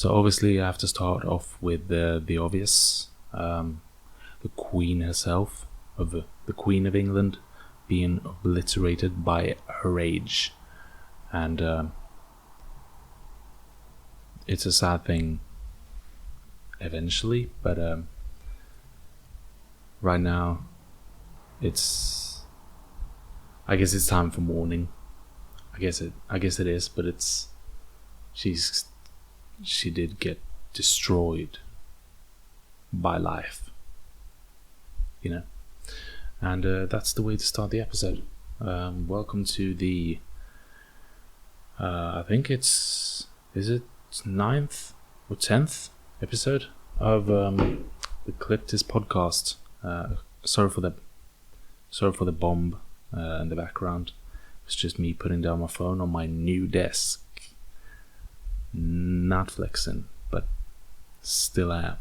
So obviously I have to start off with the obvious. The Queen herself, the Queen of England, being obliterated by her age. And it's a sad thing eventually, but right now I guess it's time for mourning. I guess it is, but she did get destroyed by life, and that's the way to start the episode. Welcome to the I think is it 9th or 10th episode of the Cliptis podcast. Sorry for the bomb in the background. It's just me putting down my phone on my new desk. Not flexing, but still am,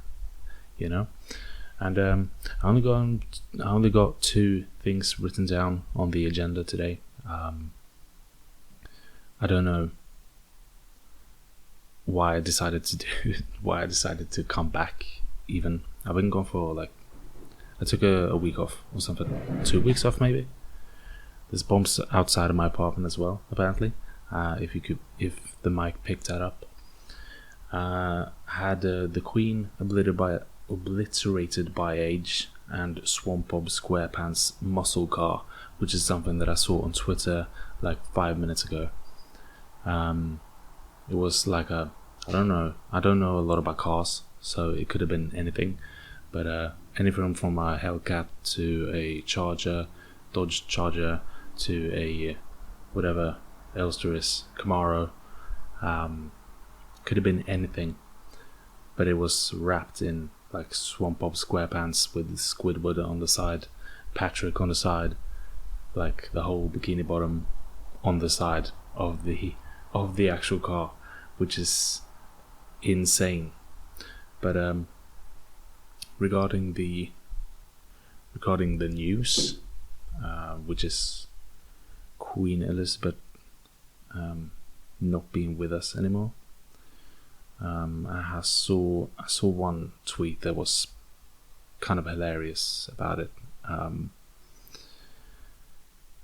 And I only got 2 things written down on the agenda today. I don't know why I decided to come back. Even I've been gone for I took a week off or something, 2 weeks off maybe. There's bombs outside of my apartment as well, apparently. If the mic picked that up. Had the Queen obliterated by age, and Swamp Bob SquarePants muscle car, which is something that I saw on Twitter 5 minutes ago. It was I don't know a lot about cars, so it could have been anything, but anything from a Hellcat to a Charger, Dodge Charger, to a whatever else there is, Camaro. Could have been anything, but it was wrapped in Swamp Bob SquarePants with Squidward on the side, Patrick on the side, the whole Bikini Bottom on the side of the actual car, which is insane. But regarding the news, which is Queen Elizabeth not being with us anymore. I saw one tweet that was kind of hilarious about it.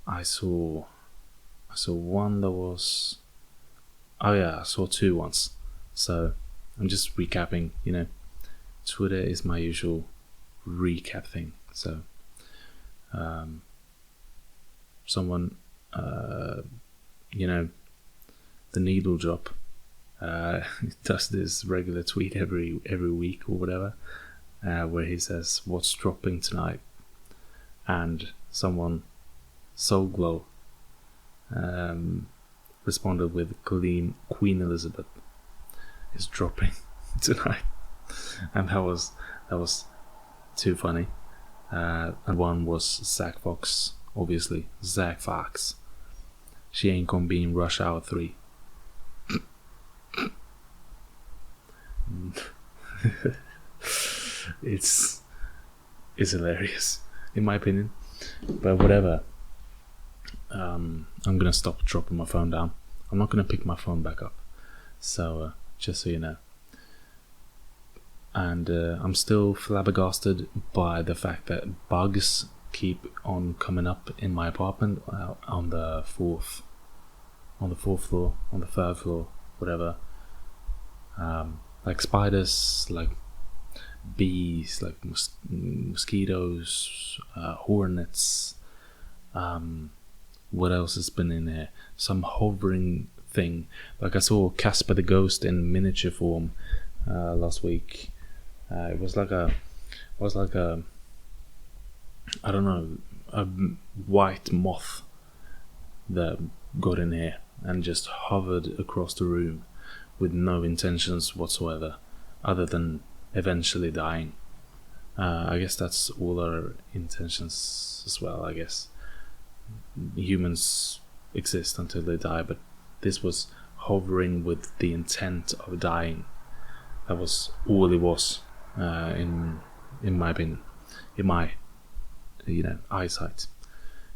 I saw one that was, I saw 2 once. So I'm just recapping. Twitter is my usual recap thing. So someone, the needle drop. Does this regular tweet every week or whatever, where he says, "What's dropping tonight?" And someone, Soul Glow, responded with, Queen Elizabeth is dropping tonight," and that was too funny. And one was Zach Fox, obviously Zach Fox. She ain't gonna be in Rush Hour 3. It's hilarious in my opinion, but whatever. I'm gonna stop dropping my phone down. I'm not gonna pick my phone back up, so just so you know. And I'm still flabbergasted by the fact that bugs keep on coming up in my apartment, on the 4th floor, on the 3rd floor, whatever. Spiders, bees, mosquitoes, hornets. What else has been in there? Some hovering thing. I saw Casper the Ghost in miniature form last week. It was like a I don't know, a white moth that got in here and just hovered across the room with no intentions whatsoever, other than eventually dying. I guess that's all our intentions as well. I guess humans exist until they die, but this was hovering with the intent of dying. That was all it was, in my opinion, in my eyesight.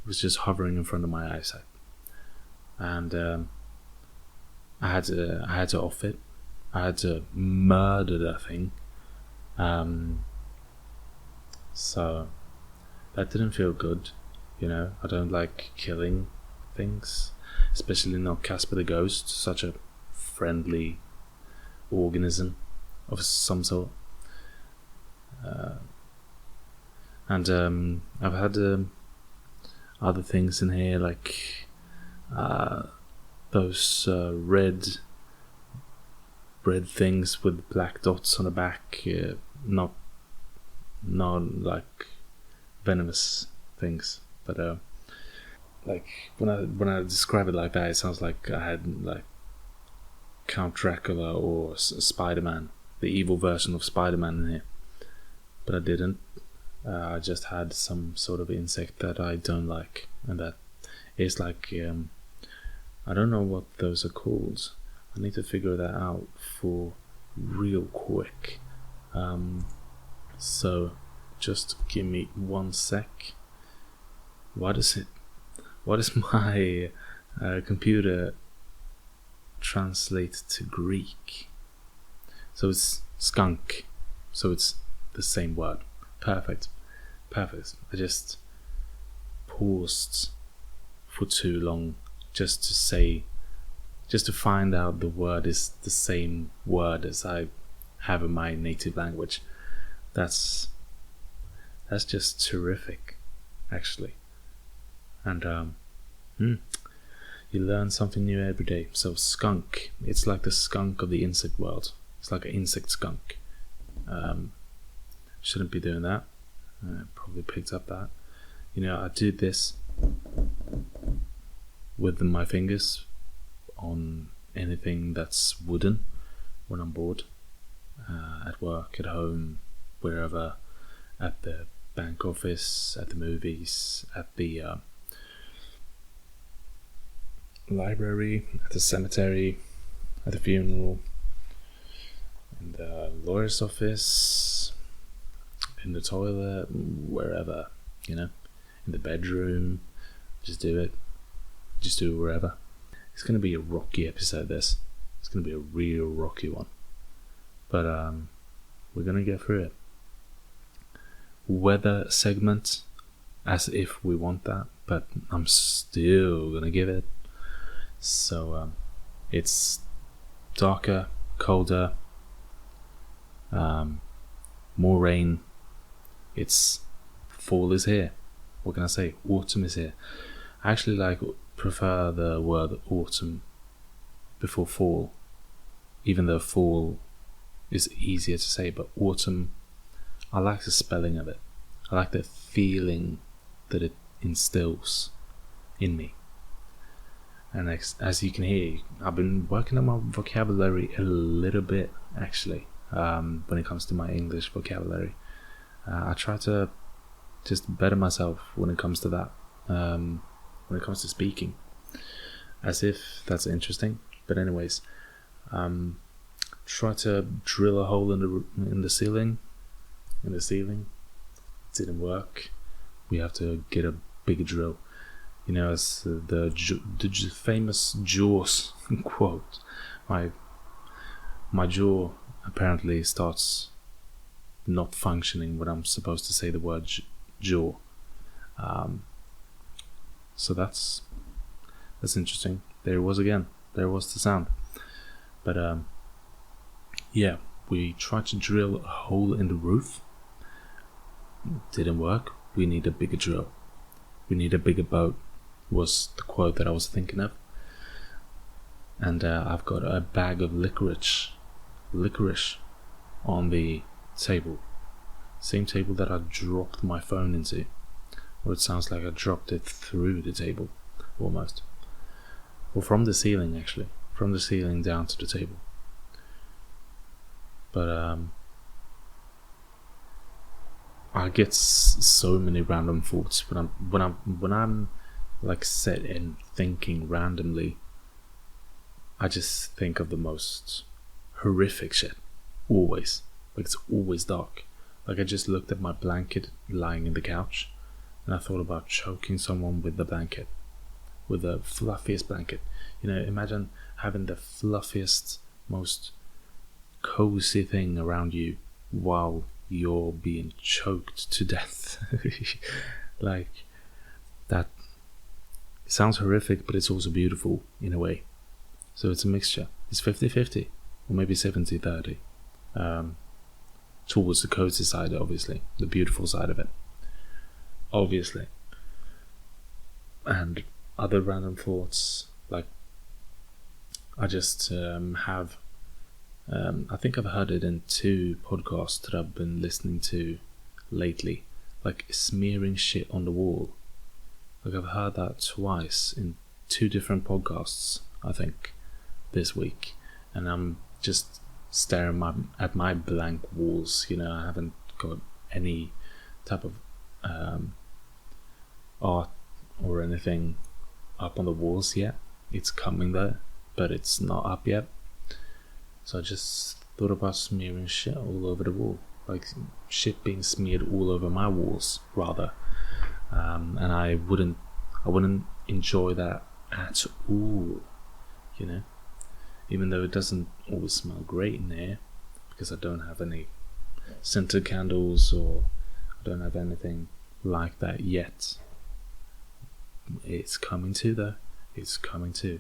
It was just hovering in front of my eyesight, and I had to off it I had to murder that thing. So that didn't feel good. I don't like killing things, especially not Casper the Ghost, such a friendly organism of some sort. And I've had other things in here, like those red things with black dots on the back, not like venomous things, but like when I describe it like that, it sounds like I had like Count Dracula or Spider-Man, the evil version of Spider-Man in here, but I didn't. I just had some sort of insect that I don't like, and that is like I don't know what those are called. I need to figure that out for real quick. So just give me 1 sec. What does my computer translate to Greek? So it's skunk. So it's the same word. Perfect. I just paused for too long just to find out the word is the same word as I have in my native language. That's just terrific, actually. And you learn something new every day. So skunk, it's like the skunk of the insect world. It's like an insect skunk. Shouldn't be doing that. Probably picked up that. I do this with my fingers on anything that's wooden when I'm bored, at work, at home, wherever, at the bank office, at the movies, at the library, at the cemetery, at the funeral, in the lawyer's office, in the toilet, wherever, in the bedroom. Just do it wherever. It's going to be a rocky episode, this. It's going to be a real rocky one. But we're going to get through it. Weather segment, as if we want that, but I'm still going to give it. So it's darker, colder, more rain. It's fall is here. What can I say? Autumn is here. I actually prefer the word autumn before fall, even though fall is easier to say, but autumn, I like the spelling of it. I like the feeling that it instills in me. And as you can hear, I've been working on my vocabulary a little bit, actually, when it comes to my English vocabulary. I try to just better myself when it comes to that, when it comes to speaking, as if that's interesting. But anyways, try to drill a hole in the ceiling. Didn't work. We have to get a bigger drill. As the famous Jaws quote, my jaw apparently starts not functioning when I'm supposed to say the word jaw. So that's interesting. There it was again. There was the sound. But yeah, we tried to drill a hole in the roof. Didn't work. We need a bigger drill. We need a bigger boat, was the quote that I was thinking of. And I've got a bag of licorice on the table. Same table that I dropped my phone into. Or it sounds like I dropped it through the table, almost. Or from the ceiling, actually. From the ceiling down to the table. But I get so many random thoughts when I'm like set in thinking randomly. I just think of the most horrific shit. Always. Like, it's always dark. Like, I just looked at my blanket lying in the couch, and I thought about choking someone with the blanket. With the fluffiest blanket. Imagine having the fluffiest, most cozy thing around you while you're being choked to death. Like, that sounds horrific, but it's also beautiful in a way. So it's a mixture. It's 50-50, or maybe 70-30. Towards the cozy side, obviously, the beautiful side of it, obviously. And other random thoughts, like, I just have, I think I've heard it in 2 podcasts that I've been listening to lately, like smearing shit on the wall. Like, I've heard that twice in 2 different podcasts, I think, this week, and I'm just staring at my blank walls. I haven't got any type of art or anything up on the walls yet. It's coming there, but it's not up yet. So I just thought about smearing shit all over the wall, like shit being smeared all over my walls, rather. And I wouldn't enjoy that at all, even though it doesn't always smell great in here, because I don't have any scented candles, or I don't have anything like that yet. It's coming too, though. It's coming too.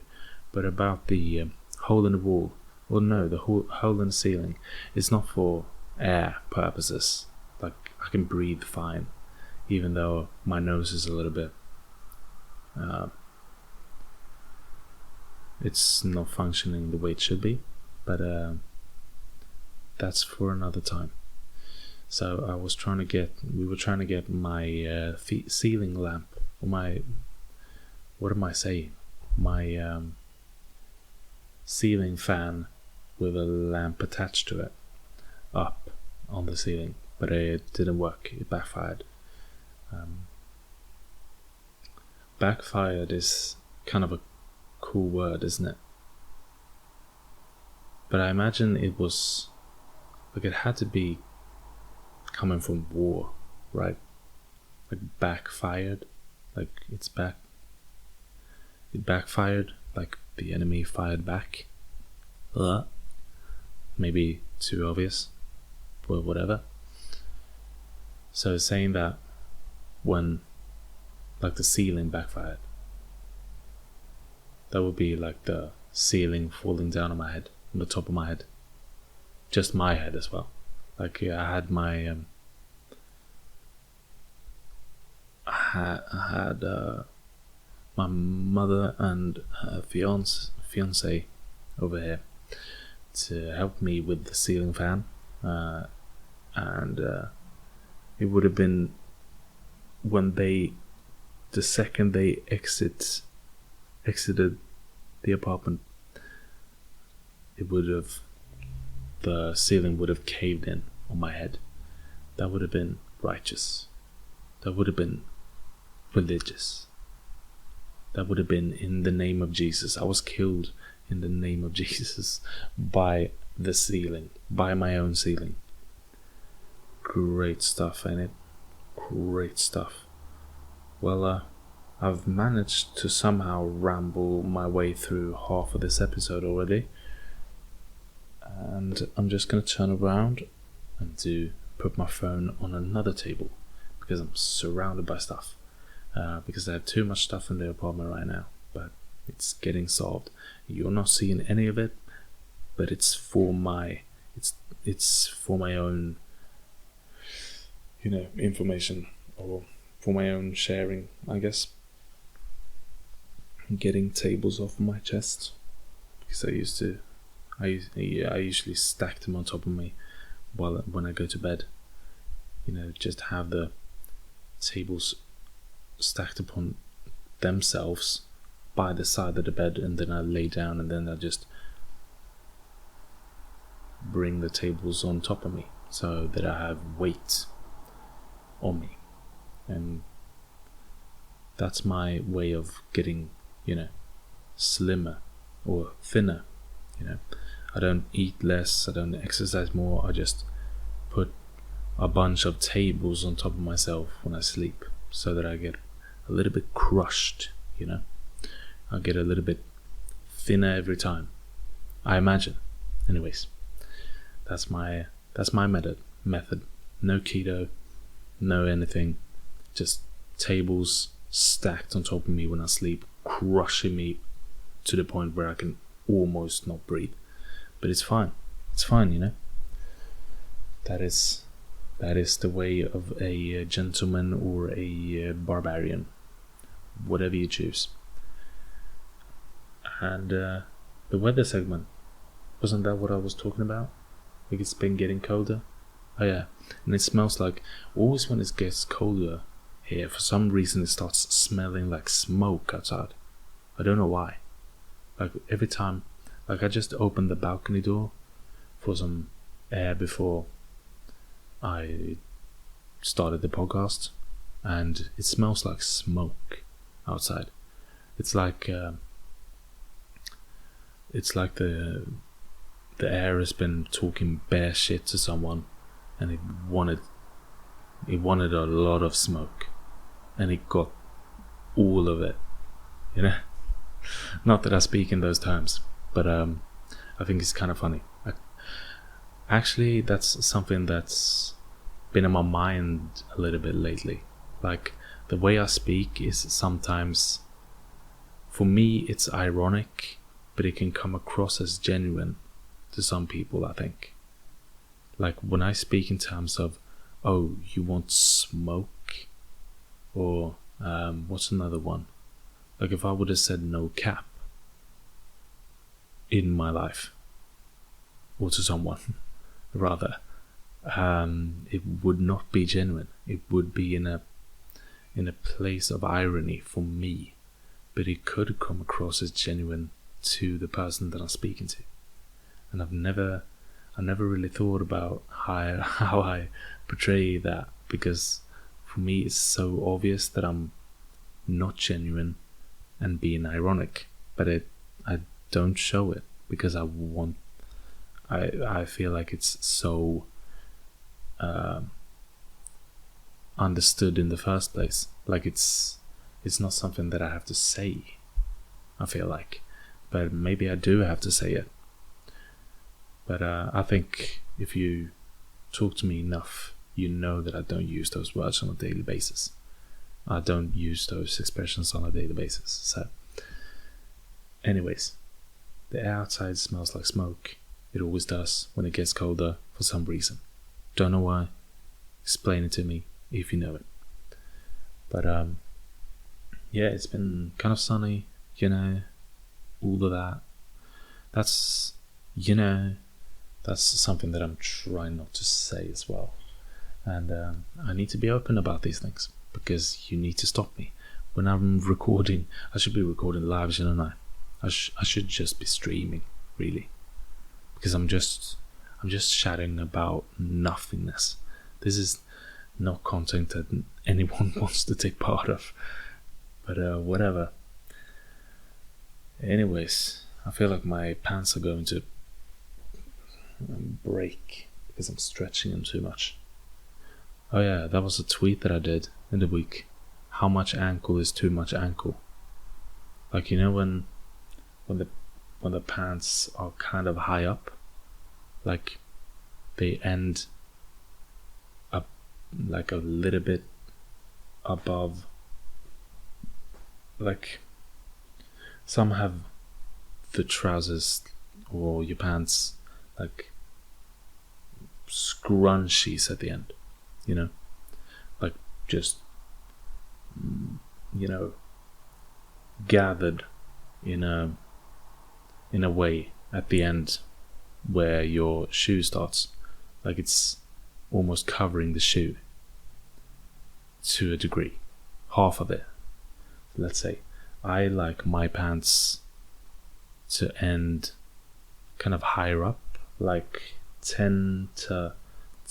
But about the hole in the wall, well, no, the hole in the ceiling, it's not for air purposes. Like, I can breathe fine, even though my nose is a little bit it's not functioning the way it should be, but that's for another time. So we were trying to get my ceiling lamp, or my ceiling fan with a lamp attached to it up on the ceiling, but it didn't work. It backfired. Backfired is kind of a cool word, isn't it? But I imagine it was, like, it had to be coming from war, right? Like, backfired, like it backfired, like the enemy fired back. Maybe too obvious, but whatever. So saying that when, like, the ceiling backfired, that would be like the ceiling falling down on my head, on the top of my head. Just my head as well. Like, I had my my mother and her fiance over here to help me with the ceiling fan, and it would have been when the second they exited the apartment, the ceiling would have caved in on my head. That would have been righteous. That would have been religious. That would have been in the name of Jesus. I was killed in the name of Jesus by the ceiling, by my own ceiling. Great stuff, ain't it? Great stuff. Well, I've managed to somehow ramble my way through half of this episode already, and I'm just going to turn around and put my phone on another table, because I'm surrounded by stuff, because I have too much stuff in the apartment right now, but it's getting solved. You're not seeing any of it, but it's for my own, information, or for my own sharing, I guess. Getting tables off my chest, because I usually stack them on top of me when I go to bed. Just have the tables stacked upon themselves by the side of the bed, and then I lay down, and then I just bring the tables on top of me so that I have weight on me, and that's my way of getting slimmer or thinner. I don't eat less, I don't exercise more, I just put a bunch of tables on top of myself when I sleep, so that I get a little bit crushed. I get a little bit thinner every time, I imagine. Anyways, That's my method. No keto, no anything. Just tables stacked on top of me when I sleep, crushing me to the point where I can almost not breathe. But it's fine. It's fine, you know. That is the way of a gentleman or a barbarian, whatever you choose. And the weather segment, wasn't that what I was talking about? Like, it's been getting colder. Oh yeah, and it smells like, always when it gets colder here, for some reason it starts smelling like smoke outside. I don't know why. Like, every time, like, I just opened the balcony door for some air before I started the podcast, and it smells like smoke outside. It's like the air has been talking bare shit to someone, and it wanted a lot of smoke, and it got all of it, you know. Not that I speak in those terms, but I think it's kind of funny. Actually, that's something that's been in my mind a little bit lately. Like, the way I speak is sometimes, for me, it's ironic, but it can come across as genuine to some people, I think. Like, when I speak in terms of, oh, you want smoke? Or, what's another one? Like, if I would have said no cap in my life, or to someone, rather, it would not be genuine. It would be in a place of irony for me, but it could come across as genuine to the person that I'm speaking to. And I never really thought about how I portray that, because for me it's so obvious that I'm not genuine and being ironic, but I don't show it because I feel like it's so understood in the first place. Like, it's not something that I have to say, I feel like, but maybe I do have to say it. But I think if you talk to me enough, you know that I don't use those words on a daily basis. I don't use those expressions on a daily basis. So, anyways, the air outside smells like smoke. It always does when it gets colder for some reason. Don't know why. Explain it to me if you know it. But yeah, it's been kind of sunny, you know, all of that. That's something that I'm trying not to say as well. And I need to be open about these things, because you need to stop me. When I'm recording, I should be recording live, shouldn't I? I should just be streaming, really. Because I'm just chatting about nothingness. This is not content that anyone wants to take part of. But whatever. Anyways, I feel like my pants are going to break because I'm stretching them too much. Oh yeah, that was a tweet that I did in the week. How much ankle is too much ankle? Like, you know, when the pants are kind of high up, like they end up like a little bit above, like some have the trousers or your pants like scrunchies at the end, you know, like just, you know, gathered in a way at the end where your shoe starts, like it's almost covering the shoe to a degree, half of it. Let's say I like my pants to end kind of higher up, like 10 to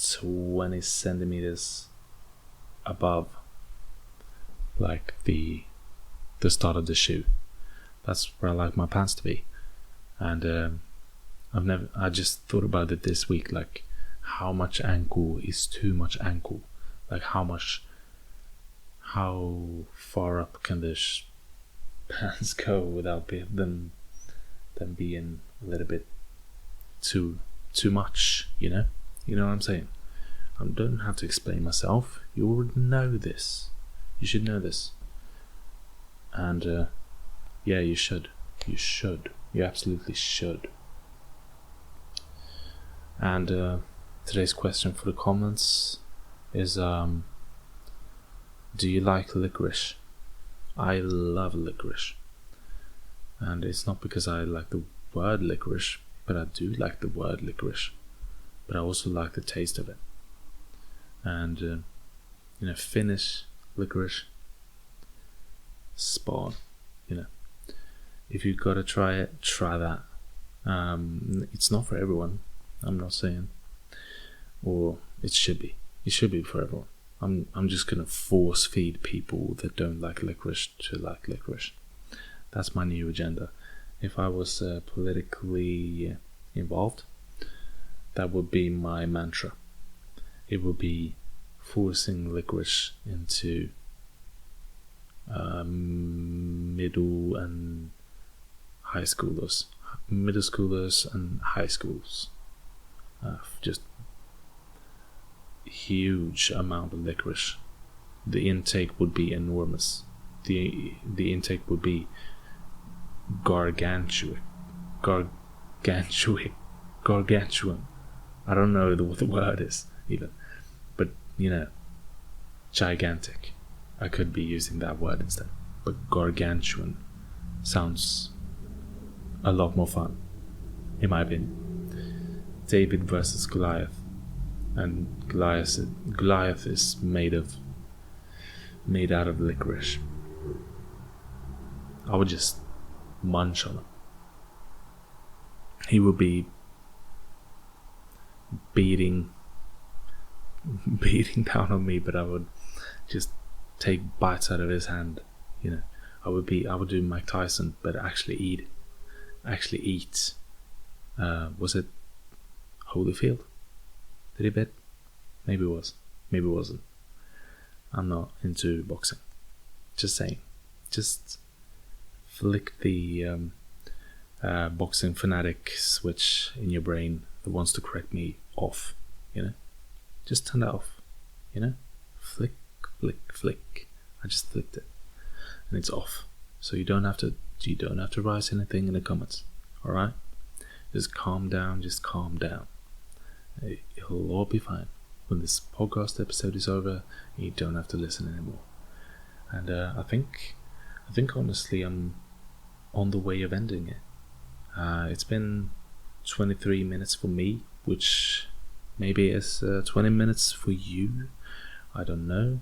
20 centimeters above like the start of the shoe. That's where I like my pants to be. And I just thought about it this week, like how much ankle is too much ankle? Like how far up can the pants go without them being a little bit too too much, you know? You know what I'm saying? I don't have to explain myself. You already know this. You should know this. And yeah, you should. You should. You absolutely should. And today's question for the comments is, do you like licorice? I love licorice. And it's not because I like the word licorice, but I do like the word licorice. But I also like the taste of it. And Finnish licorice, spawn. If you gotta try it, try that. It's not for everyone. I'm not saying, or it should be. It should be for everyone. I'm just gonna force feed people that don't like licorice to like licorice. That's my new agenda. If I was politically involved, that would be my mantra. It would be forcing licorice into middle and high schoolers, middle schoolers and high schools. Just huge amount of licorice. The intake would be enormous. The intake would be gargantuan. I don't know what the word is even, but gigantic. I could be using that word instead, but gargantuan sounds a lot more fun, in my opinion. David versus Goliath, and Goliath is made out of licorice. I would just munch on him. He would be beating down on me, but I would just take bites out of his hand. I would do Mike Tyson, but actually eat. Was it Holyfield? Did he bet? Maybe it was. Maybe it wasn't. I'm not into boxing. Just saying. Just flick the boxing fanatic switch in your brain that wants to correct me off. Just turn that off. Flick, flick, flick. I just flicked it, and it's off. So you don't have to write anything in the comments. All right? Just calm down. Just calm down. It'll all be fine. When this podcast episode is over, you don't have to listen anymore. And I think honestly, I'm on the way of ending it. It's been 23 minutes for me, which maybe is 20 minutes for you. I don't know.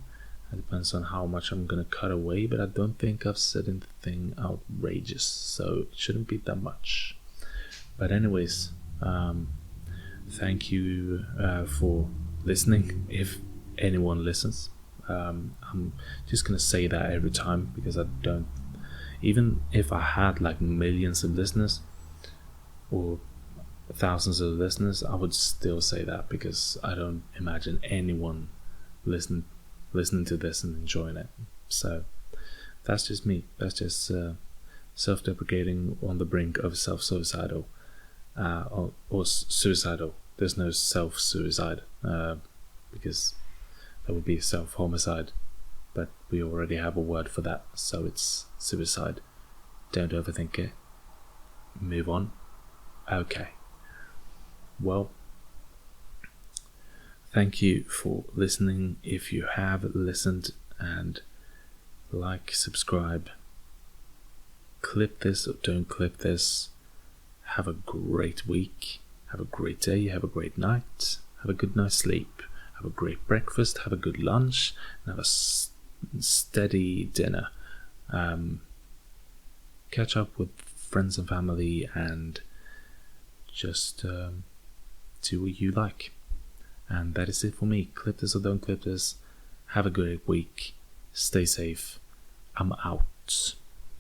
It depends on how much I'm gonna cut away, but I don't think I've said anything outrageous, so it shouldn't be that much. But anyways, thank you for listening, if anyone listens. I'm just gonna say that every time, because I don't, even if I had like millions of listeners or thousands of listeners, I would still say that, because I don't imagine anyone listening to this and enjoying it. So that's just me. That's just self-deprecating on the brink of self-suicidal or suicidal. There's no self-suicide because that would be self-homicide, but we already have a word for that, so it's suicide. Don't overthink it. Move on. Okay. Well, thank you for listening. If you have listened, and like, subscribe, clip this or don't clip this. Have a great week. Have a great day. Have a great night. Have a good night's sleep. Have a great breakfast. Have a good lunch. And have a steady dinner. Catch up with friends and family, and just do what you like. And that is it for me. Clip this or don't clip this. Have a great week. Stay safe. I'm out.